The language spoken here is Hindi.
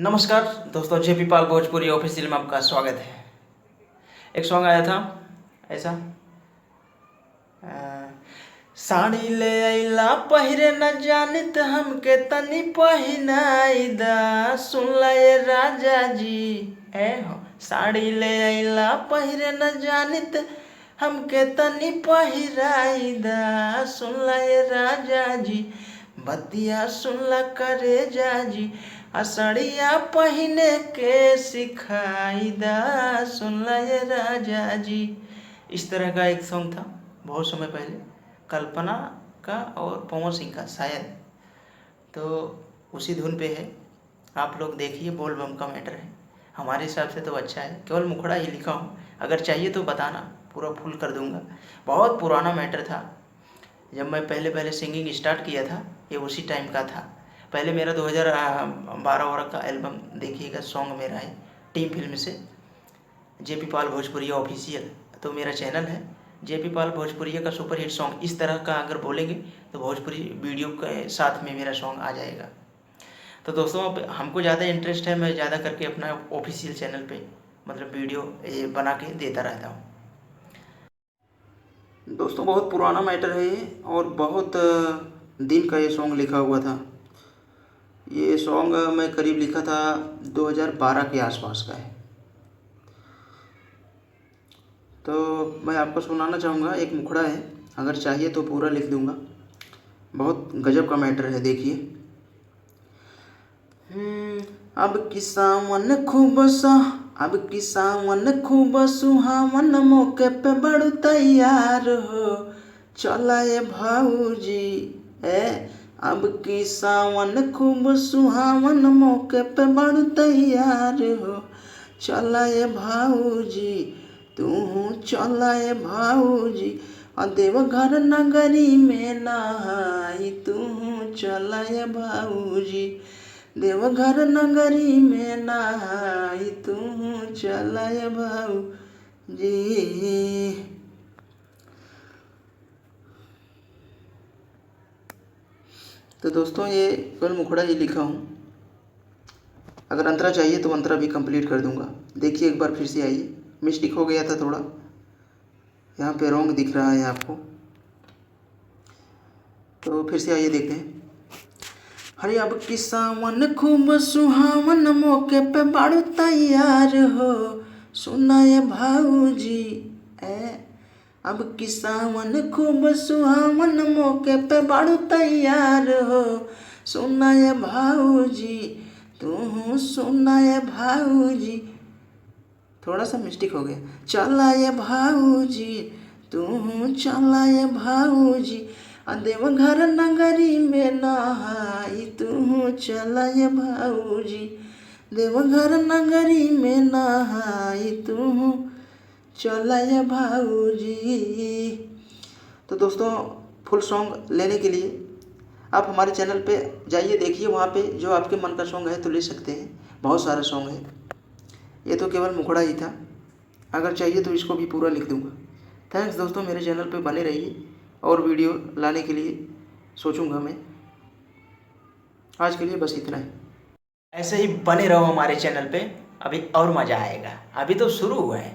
नमस्कार दोस्तों, जेपी पाल भोजपुरी ऑफिशियल में आपका स्वागत है। एक सॉन्ग आया था ऐसा, साड़ी ले अइला पहिरे न जानित हमके तनी पहिनाई दा, सुन ला ये राजा जी ए हो। साड़ी ले अइला पहिरे न जानित हमके तनी पहिराई दा, सुन ला ये राजा जी, बतिया सुन ला करे जाजी, असड़िया पहिने के सिखाई दा, सुन ला ये राजा जी। इस तरह का एक सॉन्ग था बहुत समय पहले, कल्पना का और पवन सिंह का शायद, तो उसी धुन पे है। आप लोग देखिए, बोल बम का मैटर है, हमारे हिसाब से तो अच्छा है। केवल मुखड़ा ही लिखा हूँ, अगर चाहिए तो बताना, पूरा फुल कर दूंगा। बहुत पुराना मैटर था, जब मैं पहले सिंगिंग स्टार्ट किया था, ये उसी टाइम का था। पहले मेरा 2012 का एल्बम देखिएगा, सॉन्ग मेरा है टीम फिल्म से, जेपी पाल भोजपुरिया ऑफिशियल। तो मेरा चैनल है जेपी पाल भोजपुरिया का सुपर हिट सॉन्ग। इस तरह का अगर बोलेंगे तो भोजपुरी वीडियो के साथ में मेरा सॉन्ग आ जाएगा। तो दोस्तों, अब हमको ज़्यादा इंटरेस्ट है, मैं ज़्यादा करके अपना ऑफिशियल चैनल पे मतलब वीडियो ये बना के देता रहता हूँ। दोस्तों, बहुत पुराना मैटर है ये, और बहुत दिन का ये सॉन्ग लिखा हुआ था। ये सॉन्ग मैं करीब लिखा था 2012 के आसपास का है। तो मैं आपको सुनाना चाहूँगा, एक मुखड़ा है, अगर चाहिए तो पूरा लिख दूँगा। बहुत गजब का मैटर है, देखिए। अब की सावन खूब सुहावन, मौके पे बड़ू तैयार हो, चला ये भाऊजी अब की सावन खूब सुहावन, मौके पे बड़ू तैयार हो, चला ये भाऊजी, तू चला ये भाऊजी, देवघर नगरी में नहाई, तू चला ये भाऊजी, देवघर नगरी में नहाई, तू चला ये भाऊजी। तो दोस्तों, ये केवल मुखड़ा ही लिखा हूँ, अगर अंतरा चाहिए तो अंतरा भी कंप्लीट कर दूंगा। देखिए एक बार फिर से आइए, मिस्टेक हो गया था थोड़ा, यहाँ पे रॉन्ग दिख रहा है आपको, तो फिर से आइए देखते हैं। हरे अब की सावन खूब सुहावन, मौके पे बाड़ू तैयार हो, सुना ये भाऊजी अब की सावन खूब सुहावन, मौके पे बाड़ू तैयार हो, सुना ये भाऊजी, तू सुना ये भाऊजी, थोड़ा सा मिस्टेक हो गया, चला ये भाऊजी, तू चला ये भाऊजी, देवघर नगरी में नहाई, तू चला ये भाऊजी, देवघर नगरी में नहाई, तू चला ये भाऊजी। तो दोस्तों, फुल सॉन्ग लेने के लिए आप हमारे चैनल पे जाइए, देखिए, वहाँ पे जो आपके मन का सॉन्ग है तो ले सकते हैं। बहुत सारा सॉन्ग है, ये तो केवल मुखड़ा ही था, अगर चाहिए तो इसको भी पूरा लिख दूंगा। थैंक्स दोस्तों, मेरे चैनल पे बने रहिए, और वीडियो लाने के लिए सोचूंगा मैं। आज के लिए बस इतना ही, ऐसे ही बने रहो हमारे चैनल पे, अभी और मज़ा आएगा, अभी तो शुरू हुआ है।